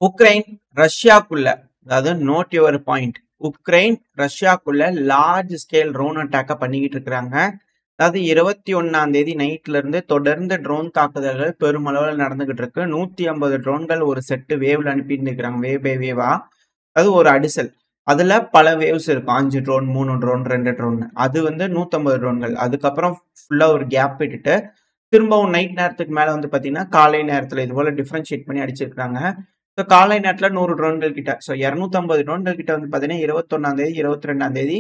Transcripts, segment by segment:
Ukraine ரஷ்யாக்குள்ள, அதாவது note your point. Ukraine ரஷ்யாக்குள்ள லார்ஜ் ஸ்கேல் ட்ரோன் அட்டாக்க பண்ணிக்கிட்டு இருக்கிறாங்க. அதாவது 21ஆம் தேதி நைட்ல இருந்து தொடர்ந்து ட்ரோன் தாக்குதல்கள் பெருமளவில் நடந்துகிட்டு இருக்கு. 150 ட்ரோன்கள் ஒரு செட்டு வேவ்ல அனுப்பிட்டு இருக்கிறாங்க, வேவ் பை வேவா. அது ஒரு அடிசல். அதுல பல வேவ்ஸ் இருக்கும். 5 ட்ரோன், 3 ட்ரோன், 2 ட்ரோன். அது 150 ட்ரோன்கள். அதுக்கப்புறம் ஃபுல்லா ஒரு கேப் விட்டுட்டு திரும்பவும் நைட் நேரத்துக்கு மேல பாத்தீங்கன்னா காலை நேரத்துல இது போல டிஃபரன்ஷியேட் பண்ணி அடிச்சிருக்காங்க. ஸோ காலை நேரத்துல 100 ட்ரோன்கள் கிட்ட, ஸோ 250 ட்ரோன்கள் கிட்ட பாத்தீங்கன்னா 21ஆம் தேதி 22ஆம் தேதி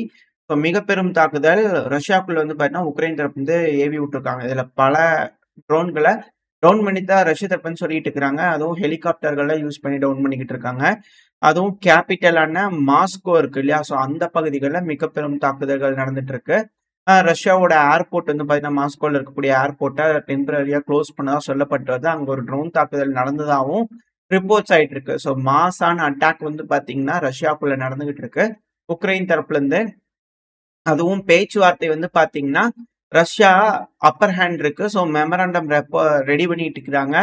ஸோ மிக பெரும் தாக்குதல் ரஷ்யாக்குள்ள பாத்தீங்கன்னா உக்ரைன் தரப்பு ஏவி விட்டுருக்காங்க. இதுல பல ட்ரோன்களை டவுன் பண்ணி தான் ரஷ்ய தரப்புன்னு சொல்லிட்டு இருக்கிறாங்க. அதுவும் ஹெலிகாப்டர்களை யூஸ் பண்ணி டவுன் பண்ணிக்கிட்டு இருக்காங்க. அதுவும் கேபிட்டலான மாஸ்கோ இருக்கு இல்லையா, ஸோ அந்த பகுதிகளில் மிக பெரும் தாக்குதல்கள் நடந்துட்டு இருக்கு. ரஷ்யாவோட ஏர்போர்ட் பாத்தீங்கன்னா மாஸ்கோல இருக்கக்கூடிய ஏர்போர்ட்டை டெம்பரரியா க்ளோஸ் பண்ணதா சொல்லப்பட்டு வருது. அங்க ஒரு ட்ரோன் தாக்குதல் நடந்ததாகவும் ரிப்போர்ட்ஸ் ஆயிட்டு இருக்கு. ஸோ மாசான அட்டாக் பாத்தீங்கன்னா ரஷ்யாக்குள்ள நடந்துகிட்டு இருக்கு உக்ரைன் தரப்புல இருந்து. அதுவும் பேச்சுவார்த்தை பாத்தீங்கன்னா ரஷ்யா அப்பர் ஹேண்ட் இருக்கு. ஸோ மெமராண்டம் ரெடி பண்ணிட்டு இருக்கிறாங்க.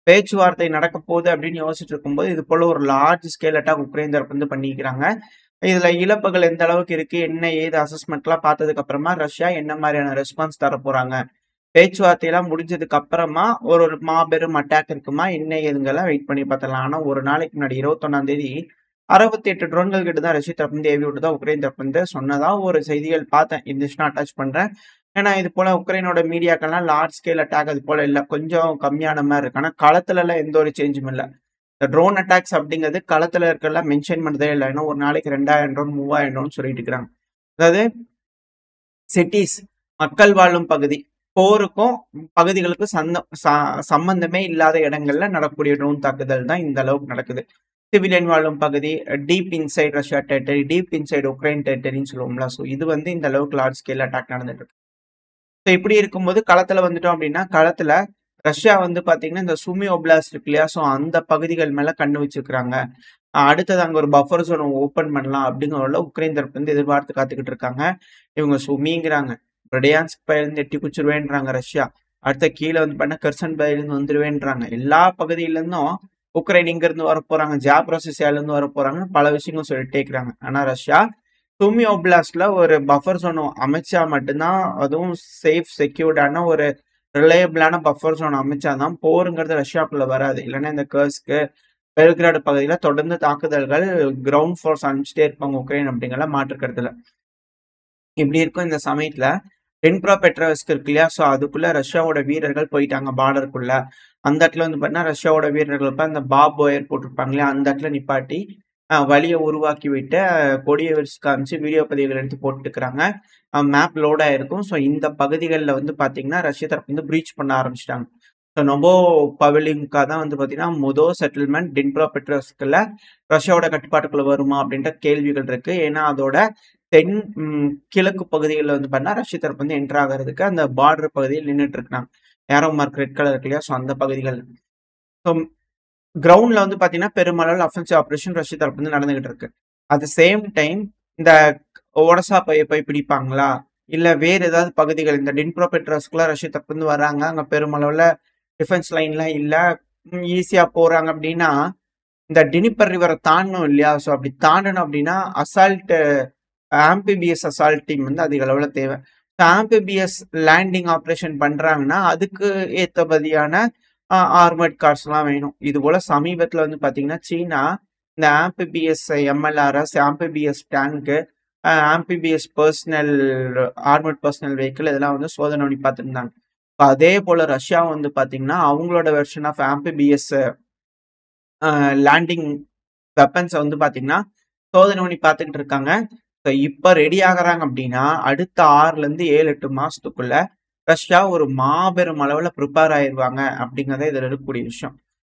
பேச்சுவார்த்தை நடக்க போகுது அப்படின்னு யோசிச்சுட்டு இருக்கும்போது இது போல ஒரு லார்ஜ் ஸ்கேல் அட்டாக் உக்ரைன் தரப்பு பண்ணிக்கிறாங்க. இதுல இழப்புகள் எந்த அளவுக்கு இருக்கு, என்ன ஏது அசஸ்மெண்ட்லாம் பார்த்ததுக்கு அப்புறமா ரஷ்யா என்ன மாதிரியான ரெஸ்பான்ஸ் தர போறாங்க, பேச்சுவார்த்தையெல்லாம் முடிஞ்சதுக்கு அப்புறமா ஒரு மாபெரும் அட்டாக் இருக்குமா என்ன ஏதுங்கெல்லாம் வெயிட் பண்ணி பார்த்துடலாம். ஆனா ஒரு நாளைக்கு முன்னாடி 21ஆம் தேதி 68 ட்ரோன்கள் கிட்ட தான் ரஷ்ய தரப்பு ஏவி விட்டுதான் உக்ரைன் தரப்பு சொன்னதா ஒரு செய்திகள் பார்த்தேன். இருந்துச்சுன்னா அட்டாச் பண்றேன். ஏன்னா இது போல உக்ரைனோட மீடியாக்கெல்லாம் லார்ஜ் ஸ்கேல் அட்டாக் அது போல இல்லை, கொஞ்சம் கம்மியான மாதிரி இருக்கு. ஆனா களத்துல எல்லாம் எந்த ஒரு சேஞ்சும் இல்லை. இந்த ட்ரோன் அட்டாக்ஸ் அப்படிங்கிறது களத்துல இருக்கலாம் மென்ஷன் பண்ணதே இல்லை. ஏன்னா ஒரு நாளைக்கு 2000 ட்ரோன் 3000 ட்ரோன் சொல்லிட்டு இருக்கிறாங்க. அதாவது சிட்டிஸ், மக்கள் வாழும் பகுதி, போருக்கும் பகுதிகளுக்கு சம்பந்தமே இல்லாத இடங்கள்ல நடக்கக்கூடிய ட்ரோன் தாக்குதல் தான் இந்த அளவுக்கு நடக்குது. சிவிலியன் வாழும் பகுதி, deep inside Russia territory, deep inside Ukraine டெரிட்டரின்னு சொல்லுவோம்ல. ஸோ இது இந்த அளவுக்கு லார்ஜ் ஸ்கேல் அட்டாக் நடந்துட்டு இருக்கு. ஸோ இப்படி இருக்கும்போது களத்துல வந்துட்டோம் அப்படின்னா, களத்துல ரஷ்யா பாத்தீங்கன்னா இந்த சுமி ஒப்லாஸ்ட் இருக்கு இல்லையா, ஸோ அந்த பகுதிகள் மேல கண்ணு வச்சிருக்கிறாங்க. அடுத்தது அங்க ஒரு பஃபர் ஜோன் ஓபன் பண்ணலாம் அப்படிங்கிற உக்ரைன் தரப்பு எதிர்பார்த்து காத்துக்கிட்டு இருக்காங்க. இவங்க சுமிங்கிறாங்க, பிரெடியான்ஸ்க் பயிலிருந்து எட்டி குச்சிருவேன்றாங்க ரஷ்யா. அடுத்த கீழே பண்ண கெர்சன் பயிலிருந்து வந்துருவேன்றாங்க. எல்லா பகுதியில இருந்தும் உக்ரைன் இங்க இருந்து வர போறாங்க, ஜாப்ரோசியால இருந்து வர போறாங்கன்னு பல விஷயங்கள் சொல்லிட்டே இருக்கிறாங்க. ஆனா ரஷ்யா சுமி ஒப்லாஸ்ட்ல ஒரு பஃபர் ஜோன் அமைச்சா மட்டும்தான், அதுவும் சேஃப் செக்யூர்டான ஒரு ரிலையபிளான பஃபர் ஜோன் அமைச்சாதான் போருங்கிறது ரஷ்யாக்குள்ள வராது. இல்லைன்னா இந்த கர்ஸ்க்கு பெல்கிராடு பகுதியில தொடர்ந்து தாக்குதல்கள் கிரவுண்ட் ஃபோர்ஸ் அனுப்பிச்சிட்டே இருப்பாங்க உக்ரைன் அப்படிங்கிற மாற்றுக்கிறதுல. இப்படி இருக்கும் இந்த சமயத்துல டென்ப்ரா பெட்ரோவஸ்க் இருக்கு இல்லையா, ஸோ அதுக்குள்ள ரஷ்யாவோட வீரர்கள் போயிட்டாங்க பார்டருக்குள்ள. அந்த இடத்துல பார்த்தீங்கன்னா ரஷ்யாவோட வீரர்கள் அந்த பாப் ஒயர் போட்டிருப்பாங்க இல்லையா, அந்த இடத்துல நிப்பாட்டி வழியை உருவாக்கி விட்டு கொடியை விரிச்சு காமிச்சு வீடியோ பதிவுகள் எடுத்து போட்டுக்கிறாங்க. மேப் லோட் ஆயிருக்கும். ஸோ இந்த பகுதிகளில் பார்த்தீங்கன்னா ரஷ்ய தரப்பு பிரீச் பண்ண ஆரம்பிச்சிட்டாங்க. ஸோ நொபோ பவலிங்கா தான் பார்த்தீங்கன்னா முதல் செட்டில்மெண்ட் டென்ப்ரா பெட்ரோவஸ்க்ல ரஷ்யாவோட கட்டுப்பாட்டுக்குள்ள வருமா அப்படின்ற கேள்விகள் இருக்கு. ஏன்னா அதோட தென் கிழக்கு பகுதிகளில் பார்த்தீங்கன்னா ரஷ்ய தரப்பு என்டர் ஆகிறதுக்கு அந்த பார்டர் பகுதியில் நின்றுட்டு இருக்காங்க. ஏரோ மார்க் ரெட் கலர் இருக்கு இல்லையா, ஸோ அந்த பகுதிகள். ஸோ கிரவுண்ட்ல பாத்தீங்கன்னா பெருமளவில் அஃபென்சிவ் ஆபரேஷன் ரஷ்ய தரப்பு நடந்துகிட்டு இருக்கு. அட் த சேம் டைம் இந்த ஒடசா போய் பிடிப்பாங்களா, இல்ல வேற ஏதாவது பகுதிகள் இந்த டென்ப்ரோ பெட்ரோவஸ்க்லாம் ரஷ்ய தரப்பு வர்றாங்க, அங்க பெருமளவுல டிஃபென்ஸ் லைன்லாம் இல்ல, ஈஸியா போறாங்க அப்படின்னா இந்த டினிப்பர் ரிவரை தாண்டணும் இல்லையா. ஸோ அப்படி தாண்டணும் அப்படின்னா அசால்ட் ஆம்பிபிஎஸ் அசால்ட் டீம் அதிக அளவுல தேவை. ஆம்பிபிஎஸ் லேண்டிங் ஆப்ரேஷன் பண்றாங்கன்னா அதுக்கு ஏற்றபடியான ஆர்மர்ட் கார்ஸ் எல்லாம் வேணும். இது போல சமீபத்துல பாத்தீங்கன்னா சீனா இந்த amphibious MLRS, amphibious tank, amphibious personnel armoured personnel vehicle இதெல்லாம் சோதனை பண்ணி பார்த்துருந்தாங்க. அதே போல ரஷ்யா பாத்தீங்கன்னா அவங்களோட version of amphibious landing weapons பாத்தீங்கன்னா சோதனை பண்ணி பார்த்துக்கிட்டு இருக்காங்க. இப்ப ரெடி ஆகுறாங்க அப்படின்னா அடுத்த 6ல இருந்து 7-8 மாசத்துக்குள்ள ரஷ்யா ஒரு மாபெரும் அளவுல ப்ரிப்பேர் ஆயிருவாங்க அப்படிங்கறத இதுல இருக்கக்கூடிய விஷயம்.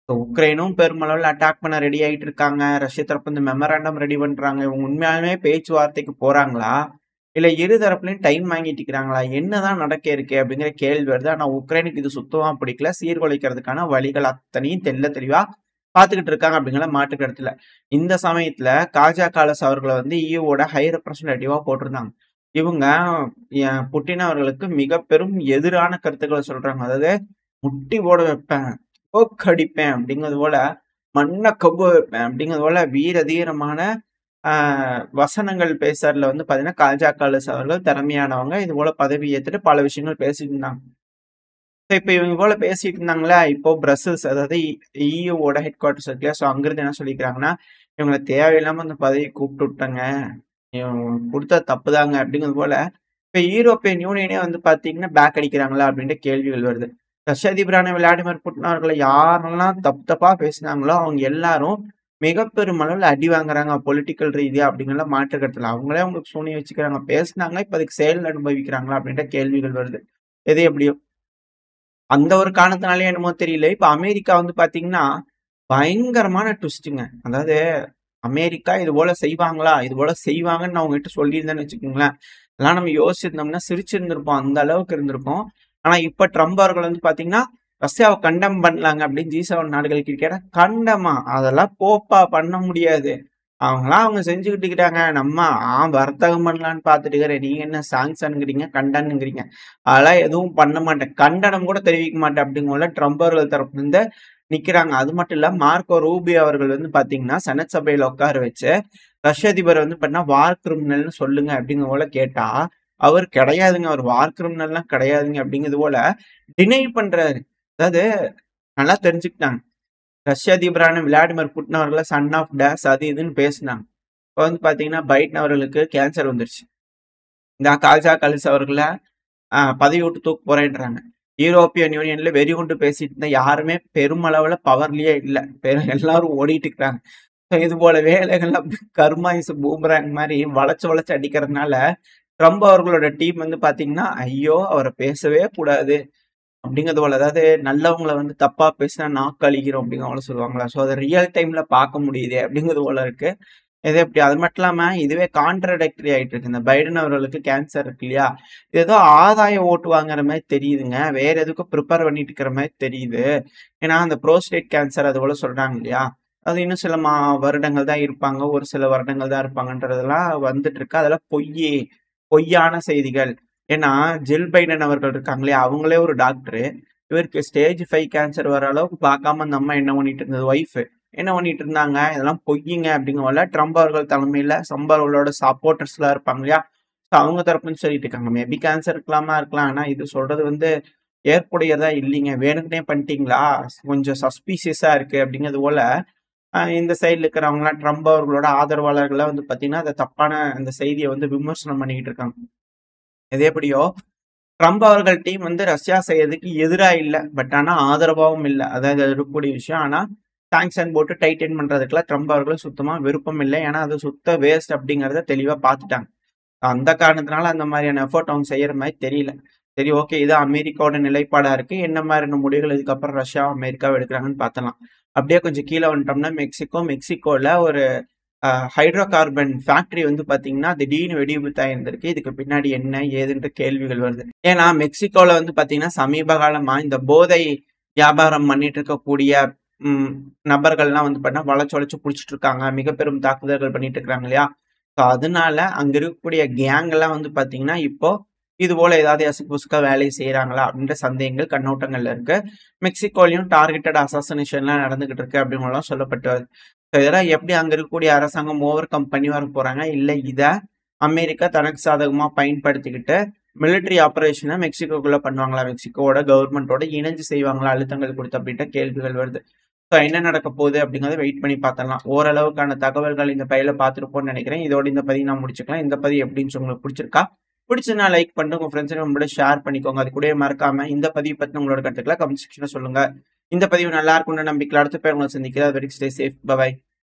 உக்ரைனும் பெருமளவுல அட்டாக் பண்ண ரெடி ஆயிட்டு இருக்காங்க. ரஷ்ய தரப்பு மெமராண்டம் ரெடி பண்றாங்க. இவங்க உண்மையாலுமே பேச்சுவார்த்தைக்கு போறாங்களா, இல்ல இரு தரப்புலையும் டைம் வாங்கிட்டு இருக்கிறாங்களா, என்னதான் நடக்க இருக்கு அப்படிங்கிற கேள்வி வருது. ஆனா உக்ரைனுக்கு இது சுத்தமா பிடிக்கல. சீர்குலைக்கிறதுக்கான வழிகள் அத்தனையும் தெளிவா பார்த்துக்கிட்டு இருக்காங்க அப்படிங்கிற மாற்று கருத்துல. இந்த சமயத்துல காஜா காலஸ் அவர்களை ஈயூவோட ஹை ரெப்ரசன்டேட்டிவா போட்டிருந்தாங்க. இவங்க புட்டின் அவர்களுக்கு மிக பெரும் எதிரான கருத்துக்களை சொல்றாங்க. அதாவது முட்டி போட வைப்பேன், போக்கடிப்பேன் அப்படிங்கிறது போல மண்ண கவ்வு வைப்பேன் அப்படிங்கிறது போல வீர தீரமான ஆ வசனங்கள் பேசுறதுல வந்து பார்த்தீங்கன்னா, காஜா காலிஸ் அவர்கள் திறமையானவங்க. இது போல பதவி ஏத்துட்டு பல விஷயங்கள் பேசிட்டு இருந்தாங்க. இப்ப இவங்க போல பேசிட்டு இருந்தாங்களா, இப்போ பிரசல்ஸ் அதாவது இயூவோட ஹெட் குவார்ட்டர்ஸ் இருக்கு இல்லையா? ஸோ அங்கிருந்து என்ன சொல்லிக்கிறாங்கன்னா, இவங்கள தேவையில்லாம அந்த பதவிக்கு கூப்பிட்டு விட்டங்க. இவங்க குடுத்தது தப்புதாங்க அப்படிங்கிறது போல, இப்ப யூரோப்பியன் யூனியனே வந்து பார்த்தீங்கன்னா, பேக் அடிக்கிறாங்களா அப்படின்ட்டு கேள்விகள் வருது. ரஷ்ய அதிபரான விளாடிமிர் புட்டின் அவர்கள யாரெல்லாம் தப்பு தப்பா பேசினாங்களோ, அவங்க எல்லாரும் மிக பெருமளவுல அடி வாங்குறாங்க பொலிட்டிக்கல் ரீதியா அப்படிங்கிறதுல மாற்று கருத்து இல்ல. அவங்களே அவங்களுக்கு சூனியம் வச்சுக்கிறாங்க. பேசுனாங்க, இப்ப அதுக்கு செயல் அனுபவிக்கிறாங்களா அப்படின்ற கேள்விகள் வருது. எது எப்படியோ. அந்த ஒரு காரணத்தினாலயோ என்னமோ தெரியல. இப்ப அமெரிக்கா வந்து பார்த்தீங்கன்னா, பயங்கரமான ட்விஸ்ட்டுங்க. அதாவது அமெரிக்கா இது போல செய்வாங்களா? இது போல செய்வாங்கன்னு நான் உங்ககிட்ட சொல்லியிருந்தேன்னு வச்சுக்கோங்களேன். அதெல்லாம் நம்ம யோசிச்சிருந்தோம்னா சிரிச்சிருந்திருப்போம். அந்த அளவுக்கு இருந்திருக்கும். ஆனா இப்ப ட்ரம்ப் அவர்கள் வந்து பார்த்தீங்கன்னா, ரஷ்யாவ கண்டெம் பண்ணலாங்க அப்படின்னு G7 நாடுகளுக்கு கேட்டா, கண்டமா? அதெல்லாம் போப்பா பண்ண முடியாது. அவங்கலாம் அவங்க செஞ்சுக்கிட்டு இருக்கிறாங்க. நம்ம வர்த்தகம் பண்ணலான்னு பார்த்துட்டு இருக்கிறேன். நீங்க என்ன சாங்ஷன்ங்கிறீங்க, கண்டனம்ங்கிறீங்க. அதெல்லாம் எதுவும் பண்ண மாட்டேன். கண்டனம் கூட தெரிவிக்க மாட்டேன் அப்படிங்கவுள்ள ட்ரம்ப் அவர்கள் தரப்புலருந்து நிக்கிறாங்க. அது மட்டும் இல்ல மார்க்கோ ரூபியோ அவர்கள் வந்து பார்த்தீங்கன்னா, செனட் சபையில உட்கார வச்சு, ரஷ்ய அதிபர் வந்து பார்த்தீங்கன்னா, வார் கிரிமினல்னு சொல்லுங்க அப்படிங்கிற போல கேட்டா, அவர் கிடையாதுங்க. அவர் வார் கிரிமினல்லாம் கிடையாதுங்க அப்படிங்கிறது போல டினை பண்றாரு. அதாவது நல்லா தெரிஞ்சுக்கிட்டாங்க. ரஷ்ய அதிபரான விளாடிமிர் புட்டின் அவர்கள சன் ஆஃப் டேஸ் அது இதுன்னு பேசினாங்க. இப்ப வந்து பார்த்தீங்கன்னா, பைடன் அவர்களுக்கு கேன்சர் வந்துருச்சு. இந்த காஜா கலிஸ் அவர்கள பதவி விட்டு தூக்க போறேன்றாங்க. யூரோப்பியன் யூனியன்ல வெறிகுண்டு பேசிட்டு இருந்த யாருமே பெருமளவுல பவர்லயே இல்ல. எல்லாரும் ஓடிட்டு இருக்காங்க. இது போல வேலைகள்லாம் கர்மா இஸ் பூமராங் மாரி வளைச்சு வளைச்சு அடிக்கிறதுனால, ட்ரம்ப் அவர்களோட டீம் வந்து பார்த்தீங்கன்னா, ஐயோ! அவர பேசவே கூடாது. அப்படிங்கிறது போல. அதாவது நல்லவங்கள வந்து தப்பா பேசினா நாக்கு அழிக்கிறோம் அப்படிங்கிற போல சொல்லுவாங்களா? ஸோ அத ரியல் டைம்ல பார்க்க முடியுதே அப்படிங்கிறது போல இருக்கு. இது எப்படி அது மட்டும் இல்லாம இதுவே கான்ட்ரடிக்டரி ஆயிட்டு இருக்கு. இந்த பைடன் அவர்களுக்கு கேன்சர் இருக்கு இல்லையா? இது ஏதோ ஆதாய ஓட்டு வாங்குற மாரி தெரியுதுங்க. வேற எதுக்கோ ப்ரிப்பேர் பண்ணிட்டு இருக்கிற மாரி தெரியுது. ஏன்னா அந்த புரோஸ்டேட் கேன்சர் அது போல சொல்றாங்க இல்லையா? அது இன்னும் சில வருடங்கள் தான் இருப்பாங்க. ஒரு சில வருடங்கள் தான் இருப்பாங்கன்றதெல்லாம் வந்துட்டு இருக்கு. அதெல்லாம் பொய்யான செய்திகள். ஏன்னா ஜில் பைடன் அவர்கள் இருக்காங்க இல்லையா? அவங்களே ஒரு டாக்டரு. இவருக்கு ஸ்டேஜ் 5 கேன்சர் வர அளவுக்கு பார்க்காம அந்த அம்மா என்ன பண்ணிட்டு இருந்தது ஒய்ஃப். என்ன பண்ணிட்டு இருந்தாங்க? இதெல்லாம் பொய்யுங்க அப்படிங்கறதுனால ட்ரம்ப் அவர்கள் தலைமையில ட்ரம்ப் அவர்களோட சப்போர்ட்டர்ஸ்லாம் இருப்பாங்க இல்லையா? ஸோ அவங்க தரப்புன்னு சொல்லிட்டு இருக்காங்க. மேபி கேன்சர் இருக்கலாம். ஆனா இது சொல்றது வந்து ஏற்புடையதா இல்லைங்க. வேணுக்குனே பண்ணிட்டீங்களா? கொஞ்சம் சஸ்பீசியஸா இருக்கு அப்படிங்கிறது போல இந்த சைடுல இருக்கிறவங்கலாம் ட்ரம்ப் அவர்களோட ஆதரவாளர்கள்லாம் வந்து பார்த்தீங்கன்னா, அந்த தப்பான அந்த செய்திய வந்து விமர்சனம் பண்ணிக்கிட்டு இருக்காங்க. எது எப்படியோ ட்ரம்ப் அவர்கள் டீம் வந்து ரஷ்யா செய்யறதுக்கு எதிரா இல்ல. பட் ஆனா ஆதரவாவும் இல்ல. அதாவது அது இருக்கக்கூடிய விஷயம். ஆனா சாங்ஷன் போட்டு டைட்டன் பண்றதுக்குலாம் ட்ரம்ப் அவர்கள் சுத்தமா விருப்பம் இல்ல. ஏன்னா அது சுத்த வேஸ்ட் அப்படிங்கிறத தெளிவா பார்த்துட்டாங்க. அந்த காரணத்தினால அந்த மாதிரியான எஃபோர்ட் அவங்க செய்யற மாரி தெரியல. சரி ஓகே. இது அமெரிக்காவோட நிலைப்பாடா இருக்கு. என்ன மாதிரியான முடிவுகள் இதுக்கப்புறம் ரஷ்யா, அமெரிக்காவ எடுக்குறாங்கன்னு பார்த்தலாம். அப்படியே கொஞ்சம் கீழ வந்துட்டோம்னா மெக்சிகோல ஒரு ஹைட்ரோ கார்பன் ஃபேக்டரி வந்து பார்த்தீங்கன்னா, திடீர்னு வெடிவிபத்தாயிருந்திருக்கு. இதுக்கு பின்னாடி என்ன, ஏதுன்ற கேள்விகள் வருது. ஏன்னா, மெக்சிகோல வந்து பார்த்தீங்கன்னா, சமீப காலமா இந்த போதை வியாபாரம் பண்ணிட்டு இருக்கக்கூடிய ம் நபர்கள்லாம் வந்து பார்த்தீங்கன்னா, வளச்சு வளச்சு புடிச்சிட்டு இருக்காங்க. மிக பெரும் தாக்குதல்கள் பண்ணிட்டு இருக்காங்க இல்லையா? ஸோ, அதனால அங்க இருக்கக்கூடிய கேங் எல்லாம் வந்து பார்த்தீங்கன்னா, இப்போ இது போல ஏதாவது எசகுபுஸ்கா வேலை செய்றாங்களா? அப்படின்ற சந்தேகங்கள், கண்ணோட்டங்கள்ல இருக்கு. மெக்சிகோலயும் டார்கெட்டட் அசாசினேஷன்லாம் நடந்துகிட்டு இருக்கு அப்படின்னுலாம் சொல்லப்பட்டு வருது. ஸோ, இதெல்லாம் எப்படி அங்க இருக்கக்கூடிய அரசாங்கம் ஓவர் கம் பண்ணி வர போறாங்க? இல்ல இத அமெரிக்கா தனக்கு சாதகமா பயன்படுத்திக்கிட்டு, மிலிட்டரி ஆப்பரேஷன மெக்சிகோக்குள்ள பண்ணுவாங்களா? மெக்சிகோவோட கவர்மெண்ட்டோட இணைஞ்சு செய்வாங்களா? அழுத்தங்கள் குடுத்து அப்படின்ட்டு கேள்விகள் வருது. ஸோ என்ன நடக்க போகுது அப்படிங்கிறத வெயிட் பண்ணி பார்த்தரலாம். ஓரளவுக்கான தகவல்கள் இந்த பதிவுல பார்த்திருப்போம்னு நெனைக்கிறேன். இதோட இந்த பதிவு நான் முடிச்சுக்கலாம். இந்த பதிவு எப்படி இருந்துச்சு உங்களுக்கு பிடிச்சிருக்கா? பிடிச்சதுன்னா லைக் பண்ணிட்டு உங்க ஃப்ரெண்ட்ஸ் நம்மளோட ஷேர் பண்ணிக்கோங்க. அது கூடவே மறக்காம இந்த பதிவு பத்தின உங்களோட கருத்துக்கள கமெண்ட் செக்ஷன்ல சொல்லுங்க. இந்த பதிவு நல்லா இருக்கும்னு நம்பிக்கையில அடுத்த பேர் உங்கள சந்திக்கிறேன். அது வரைக்கும் ஸ்டே சேஃப். பை.